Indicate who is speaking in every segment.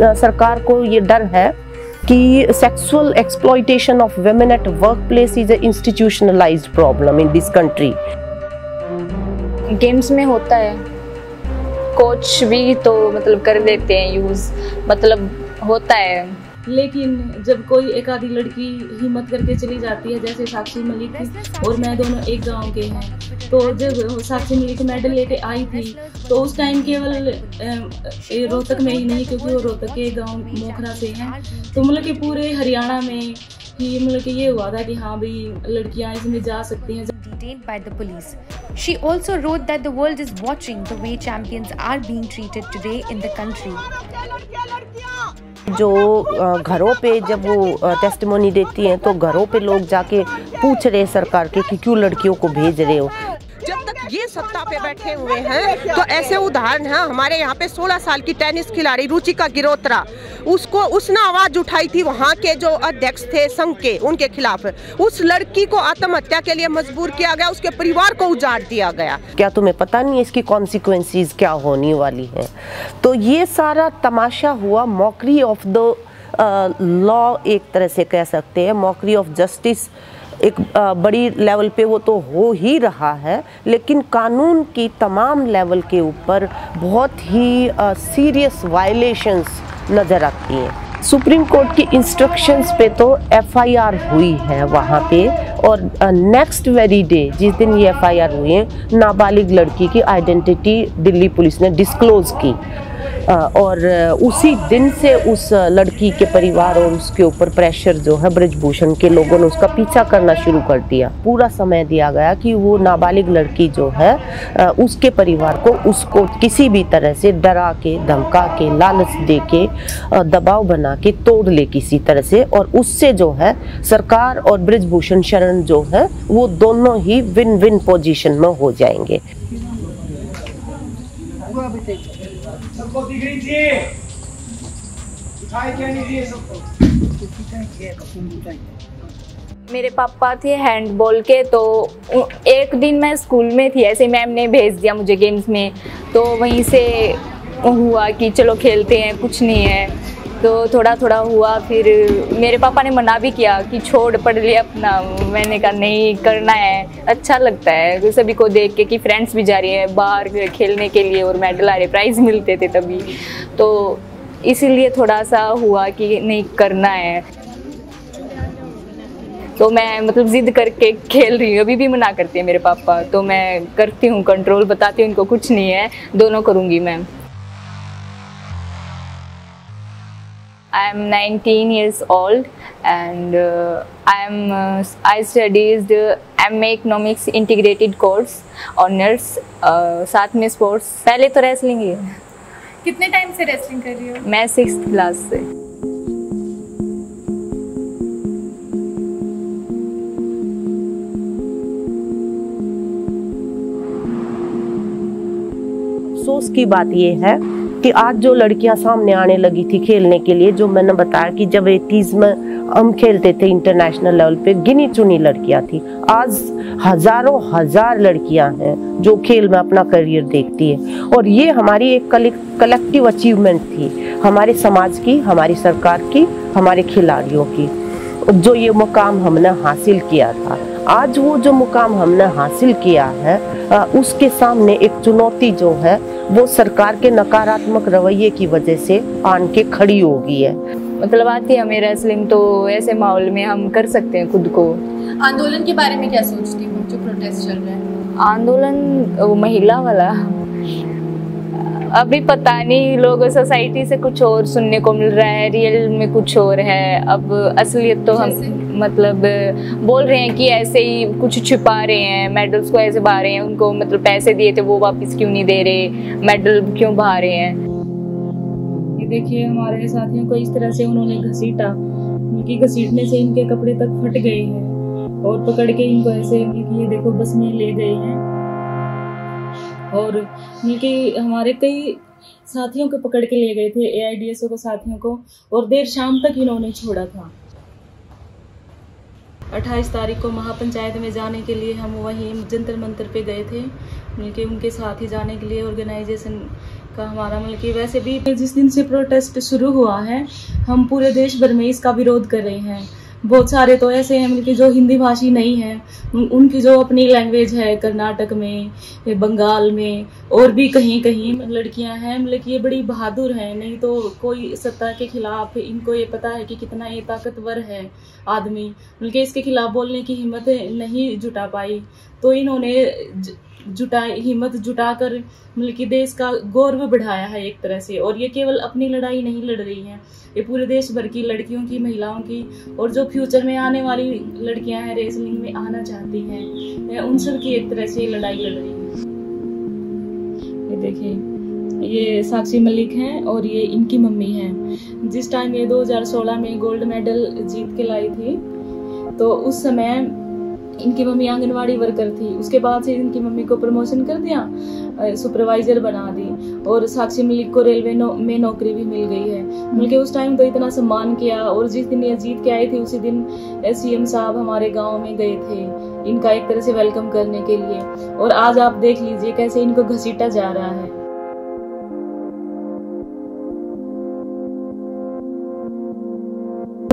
Speaker 1: सरकार को ये डर है कि sexual exploitation of women at work place is a institutionalised problem in this country.
Speaker 2: Games में होता है, कोच भी तो मतलब कर लेते हैं यूज़, मतलब होता है।
Speaker 3: लेकिन जब कोई एक आधी लड़की हिम्मत करके चली जाती है, जैसे साक्षी मलिक और मैं दोनों एक गांव के हैं, तो जब साक्षी मलिक मेडल लेके आई थी तो उस टाइम केवल रोहतक में ही नहीं, क्योंकि वो रोहतक के गांव मोखरा से हैं, तो मतलब कि पूरे हरियाणा में ही मतलब कि ये हुआ था कि हाँ भाई लड़कियां इसमें जा सकती हैं।
Speaker 4: Detained by the police. She also wrote that the world is watching the way champions are being treated today in the country.
Speaker 1: जो घरों पे जब वो टेस्टिमोनी देती हैं तो घरों पे लोग जाके पूछ रहे सरकार के कि क्यों लड़कियों को भेज रहे हो।
Speaker 5: जब तक ये सत्ता पे बैठे हुए हैं तो ऐसे उदाहरण है। हमारे यहाँ पे 16 साल की टेनिस खिलाड़ी रुचिका गिरोत्रा, उसने आवाज उठाई थी वहाँ के जो अध्यक्ष थे संघ के, उनके खिलाफ। उस लड़की को आत्महत्या के लिए मजबूर किया गया, उसके परिवार को उजाड़ दिया गया।
Speaker 1: क्या तुम्हें पता नहीं है इसकी कॉन्सिक्वेंसेस क्या होने वाली है? तो ये सारा तमाशा हुआ मॉकरी ऑफ द लॉ, एक तरह से कह सकते हैं मॉकरी ऑफ जस्टिस। एक बड़ी लेवल पे वो तो हो ही रहा है, लेकिन कानून की तमाम लेवल के ऊपर बहुत ही सीरियस वायलेशंस नज़र आती हैं। सुप्रीम कोर्ट की इंस्ट्रक्शंस पे तो एफआईआर हुई है वहाँ पे, और नेक्स्ट वेरी डे जिस दिन ये एफआईआर हुई है, नाबालिग लड़की की आइडेंटिटी दिल्ली पुलिस ने डिस्क्लोज की, और उसी दिन से उस लड़की के परिवार और उसके ऊपर प्रेशर जो है ब्रजभूषण के लोगों ने उसका पीछा करना शुरू कर दिया। पूरा समय दिया गया कि वो नाबालिग लड़की जो है उसके परिवार को उसको किसी भी तरह से डरा के, धमका के, लालच दे के, दबाव बना के तोड़ ले किसी तरह से, और उससे जो है सरकार और ब्रजभूषण शरण जो है वो दोनों ही विन विन पोजीशन में हो जाएंगे।
Speaker 6: सबको दिख रही थी, उठाए क्या नहीं दिए सबको।
Speaker 2: मेरे पापा थे हैंडबॉल के, तो एक दिन मैं स्कूल में थी, ऐसे मैम ने भेज दिया मुझे गेम्स में, तो वहीं से हुआ कि चलो खेलते हैं, कुछ नहीं है, तो थोड़ा थोड़ा हुआ। फिर मेरे पापा ने मना भी किया कि छोड़, पढ़ लिया अपना। मैंने कहा नहीं, करना है, अच्छा लगता है सभी को देख के कि फ्रेंड्स भी जा रही हैं बाहर खेलने के लिए और मेडल आ रहे, प्राइज़ मिलते थे तभी, तो इसीलिए थोड़ा सा हुआ कि नहीं करना है। तो मैं मतलब ज़िद करके खेल रही हूँ, अभी भी मना करते हैं मेरे पापा, तो मैं करती हूँ कंट्रोल, बताती हूँ उनको कुछ नहीं है, दोनों करूँगी मैं। I am 19 years old and I studied MA Economics Integrated Course Honors, साथ में स्पोर्ट्स। पहले तो रेसलिंग ही है।
Speaker 4: कितने टाइम से रेसलिंग कर रही हो?
Speaker 2: मैं 6th क्लास से।
Speaker 1: अफसोस की बात ये है कि आज जो लड़कियां सामने आने लगी थी खेलने के लिए, जो मैंने बताया कि जब 80s में हम खेलते थे इंटरनेशनल लेवल पे, गिनी चुनी लड़कियां थी। आज हजारों हजार लड़कियां हैं जो खेल में अपना करियर देखती है, और ये हमारी एक कलेक्टिव अचीवमेंट थी, हमारे समाज की, हमारी सरकार की, हमारे खिलाड़ियों की, जो ये मुकाम हमने हासिल किया था। आज वो जो मुकाम हमने हासिल किया है उसके सामने एक चुनौती जो है वो सरकार के नकारात्मक रवैये की वजह से आन के खड़ी हो गई है।
Speaker 2: मतलब आती है हमें रेसलिंग, तो ऐसे माहौल में हम कर सकते हैं खुद को।
Speaker 4: आंदोलन के बारे में क्या सोचती हूँ जो प्रोटेस्ट चल रहा है?
Speaker 2: आंदोलन वो महिला वाला अभी पता नहीं, लोग सोसाइटी से कुछ और सुनने को मिल रहा है, रियल में कुछ और है। अब असलियत तो हम मतलब बोल रहे हैं कि ऐसे ही कुछ छिपा रहे हैं, मेडल्स को ऐसे बहा रहे हैं, उनको मतलब पैसे दिए थे वो वापस क्यों नहीं दे रहे, मेडल क्यों बहा रहे हैं।
Speaker 3: ये देखिए हमारे साथियों को इस तरह से उन्होंने घसीटा, उनकी घसीटने से इनके कपड़े तक फट गए हैं, और पकड़ के इनको ऐसे ये देखो बस में ले गए हैं, और इनके हमारे कई साथियों को पकड़ के ले गए थे, AIDSO को साथियों को, और देर शाम तक इन्होंने छोड़ा था। 28 तारीख को महापंचायत में जाने के लिए हम वहीं जंतर मंतर पे गए थे, मिलके उनके साथ ही जाने के लिए ऑर्गेनाइजेशन का हमारा मतलब कि वैसे भी जिस दिन से प्रोटेस्ट शुरू हुआ है हम पूरे देश भर में इसका विरोध कर रहे हैं। बहुत सारे तो ऐसे हैं मतलब कि जो हिंदी भाषी नहीं है उनकी जो अपनी लैंग्वेज है कर्नाटक में, बंगाल में और भी कहीं कहीं लड़कियां हैं मतलब कि ये बड़ी बहादुर हैं। नहीं तो कोई सत्ता के खिलाफ इनको ये पता है कि कितना ये ताकतवर है आदमी, मतलब कि इसके खिलाफ बोलने की हिम्मत नहीं जुटा पाई। तो इन्होंने हिम्मत जुटाकर मतलब कि देश का गौरव बढ़ाया है एक तरह से। और ये केवल अपनी लड़ाई नहीं लड़ रही है, ये पूरे देश भर की लड़कियों की, महिलाओं की और जो फ्यूचर में आने वाली लड़कियां हैं रेसलिंग में आना चाहती हैं उन सब की एक तरह से लड़ाई लड़ रही है। ये देखिए ये साक्षी मलिक हैं और ये इनकी मम्मी हैं। जिस टाइम ये 2016 में गोल्ड मेडल जीत के लाई थी तो उस समय इनकी मम्मी आंगनवाड़ी वर्कर थी। उसके बाद से इनकी मम्मी को प्रमोशन कर दिया, सुपरवाइजर बना दी और साक्षी मलिक को रेलवे में नौकरी भी मिल गई है। मतलब उस टाइम तो इतना सम्मान किया। और जिस दिन ये जीत के आई थी उसी दिन सीएम साहब हमारे गांव में गए थे इनका एक तरह से वेलकम करने के लिए। और आज आप देख लीजिए कैसे इनको घसीटा जा रहा है।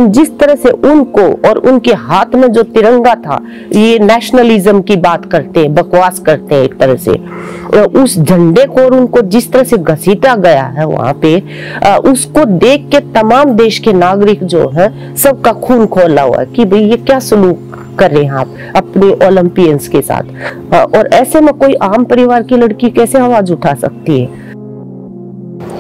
Speaker 1: जिस तरह से उनको और उनके हाथ में जो तिरंगा था, ये नेशनलिज्म की बात करते हैं, बकवास करते हैं एक तरह से। उस झंडे को और उनको जिस तरह से घसीटा गया है वहां पे, उसको देख के तमाम देश के नागरिक जो है सबका खून खौला हुआ है कि भाई ये क्या सलूक कर रहे हैं आप अपने ओलंपियंस के साथ। और ऐसे में कोई आम परिवार की लड़की कैसे आवाज उठा सकती है?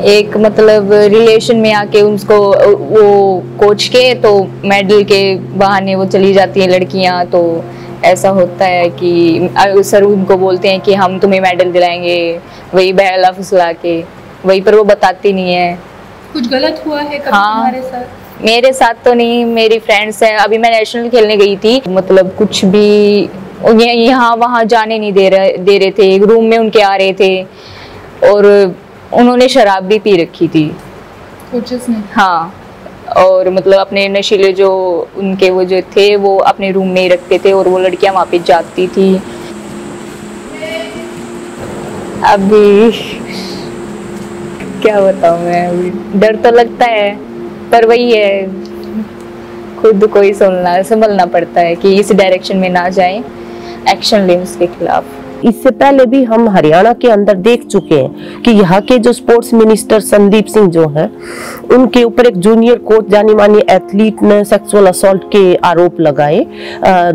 Speaker 2: एक मतलब रिलेशन में आके उसको वो कोच के तो मेडल के बहाने वो चली जाती है लड़कियां। तो ऐसा होता है कि सर उनको बोलते हैं कि हम तुम्हें मेडल दिलाएंगे, वही बहला फुसला के, वही पर वो बताती नहीं है।
Speaker 7: कुछ गलत हुआ है कभी तुम्हारे साथ?
Speaker 2: मेरे साथ तो नहीं, मेरी फ्रेंड्स हैं। अभी मैं नेशनल खेलने गई थी, मतलब कुछ भी यहाँ वहाँ जाने नहीं दे रहे थे। रूम में उनके आ रहे थे और उन्होंने शराब भी पी रखी थी
Speaker 7: कोचेस ने।
Speaker 2: हाँ, और मतलब अपने नशीले जो उनके वो जो थे वो अपने रूम में ही रखते थे और वो लड़कियां वहाँ पे जाती थी। अभी क्या बताऊँ मैं, डर तो लगता है पर वही है, खुद को ही संभलना पड़ता है कि इस डायरेक्शन में ना जाए, एक्शन लें उसके खिलाफ।
Speaker 1: इससे पहले भी हम हरियाणा के अंदर देख चुके हैं कि यहाँ के जो स्पोर्ट्स मिनिस्टर संदीप सिंह जो हैं, उनके ऊपर एक जूनियर कोच जानी मानी एथलीट ने सेक्सुअल असॉल्ट के आरोप लगाए।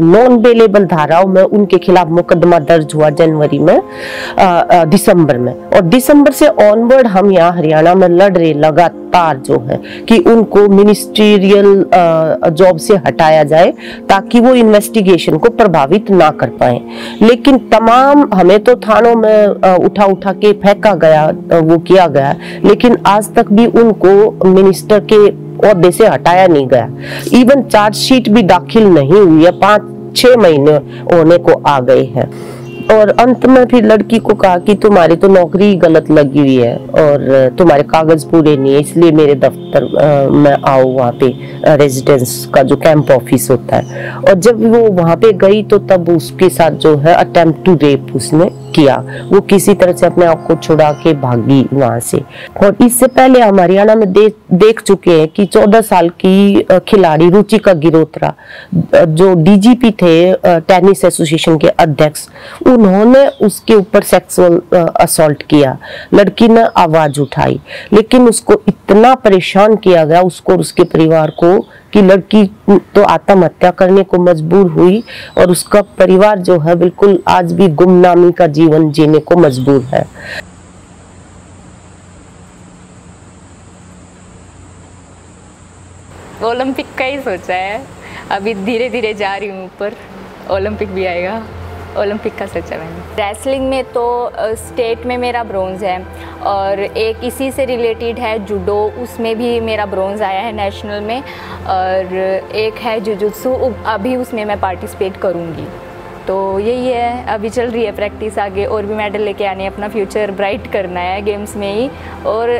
Speaker 1: नॉन बेलेबल धाराओं में उनके खिलाफ मुकदमा दर्ज हुआ जनवरी में, दिसंबर में। और दिसंबर से ऑनवर्ड हम यहाँ हरियाणा में लड़ रहे लगातार जो है कि उनको मिनिस्ट्रियल जॉब से हटाया जाए ताकि वो इन्वेस्टिगेशन को प्रभावित ना कर पाए। लेकिन तमाम हमें तो थानों में उठा के फेंका गया, वो किया गया, लेकिन आज तक भी उनको मिनिस्टर के ओहदे से हटाया नहीं गया। इवन चार्जशीट भी दाखिल नहीं हुई है, 5-6 महीने होने को आ गए हैं। और अंत में फिर लड़की को कहा कि तुम्हारी तो नौकरी गलत लगी हुई है और तुम्हारे कागज पूरे नहीं है, इसलिए मेरे दफ्तर में आओ, वहाँ पे रेजिडेंस का जो कैंप ऑफिस होता है। और जब वो वहाँ पे गई तो तब उसके साथ जो है अटेम्प्ट टू रेप उसने किया। वो किसी तरह से अपने आप को छुड़ा के भागी वहां से। और इससे पहले हम हरियाणा में देख चुके हैं कि 14 साल की खिलाड़ी रुचिका गिरोत्रा जो डीजीपी थे, टेनिस एसोसिएशन के अध्यक्ष, उन्होंने उसके ऊपर सेक्सुअल असॉल्ट किया। लड़की ने आवाज उठाई लेकिन उसको इतना परेशान किया गया, उसको और उसके परिवार को, कि लड़की तो आत्महत्या करने को मजबूर हुई और उसका परिवार जो है बिल्कुल आज भी गुमनामी का जीवन जीने को मजबूर है।
Speaker 2: ओलंपिक का ही सोचा है, अभी धीरे धीरे जा रही हूँ ऊपर, ओलंपिक भी आएगा, ओलंपिक का सोचा मैंने। रेसलिंग में तो स्टेट में मेरा ब्रोंज है और एक इसी से रिलेटेड है जूडो, उसमें भी मेरा ब्रोंज आया है नेशनल में। और एक है जुजुत्सु, अभी उसमें मैं पार्टिसिपेट करूँगी। तो यही है, अभी चल रही है प्रैक्टिस, आगे और भी मेडल लेके आने, अपना फ्यूचर ब्राइट करना है गेम्स में ही। और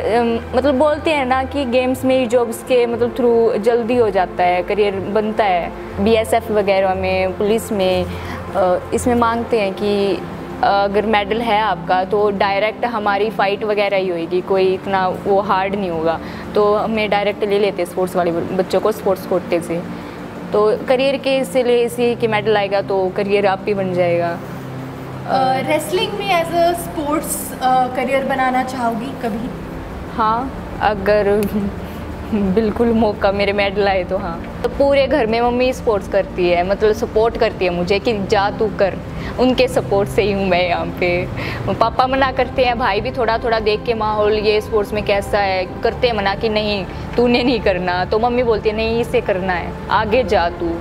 Speaker 2: मतलब बोलते हैं ना कि गेम्स में ही जॉब्स के मतलब थ्रू जल्दी हो जाता है, करियर बनता है। बीएसएफ वगैरह में, पुलिस में, इसमें मांगते हैं कि अगर मेडल है आपका तो डायरेक्ट हमारी फ़ाइट वगैरह ही होएगी, कोई इतना वो हार्ड नहीं होगा, तो हमें डायरेक्ट ले लेते स्पोर्ट्स वाले बच्चों को स्पोर्ट्स कोटे से। तो करियर के इसलिए इसी के मेडल आएगा तो करियर आप ही बन जाएगा।
Speaker 4: रेसलिंग में एज अ स्पोर्ट्स करियर बनाना चाहोगी कभी?
Speaker 2: हाँ, अगर बिल्कुल मौका मेरे मेडल आए तो हाँ। तो पूरे घर में मम्मी स्पोर्ट्स करती है, मतलब सपोर्ट करती है मुझे कि जा तू कर, उनके सपोर्ट से ही हूँ मैं यहाँ पे। पापा मना करते हैं, भाई भी थोड़ा थोड़ा देख के माहौल ये स्पोर्ट्स में कैसा है करते हैं मना कि नहीं तूने नहीं करना, तो मम्मी बोलती है नहीं इसे करना है, आगे जा तू।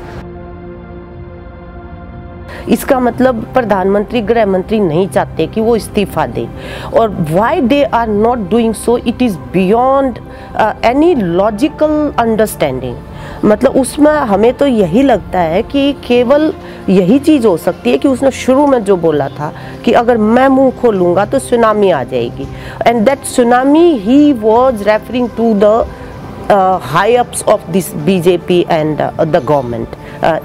Speaker 1: इसका मतलब प्रधानमंत्री गृह मंत्री नहीं चाहते कि वो इस्तीफा दे, और why they are not doing so it is beyond any logical understanding. मतलब उसमें हमें तो यही लगता है कि केवल यही चीज़ हो सकती है कि उसने शुरू में जो बोला था कि अगर मैं मुंह खोलूँगा तो सुनामी आ जाएगी, and that tsunami he was referring to the high ups of this BJP and the government.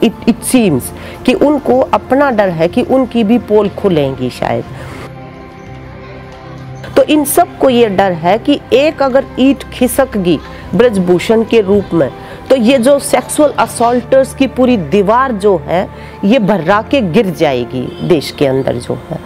Speaker 1: It seems कि उनको अपना डर है कि उनकी भी पोल खुलेंगी शायद। तो इन सब को ये डर है कि एक अगर ईंट खिसक गई ब्रजभूषण के रूप में तो ये जो सेक्सुअल असॉल्टर्स की पूरी दीवार जो है ये भर्रा के गिर जाएगी देश के अंदर जो है।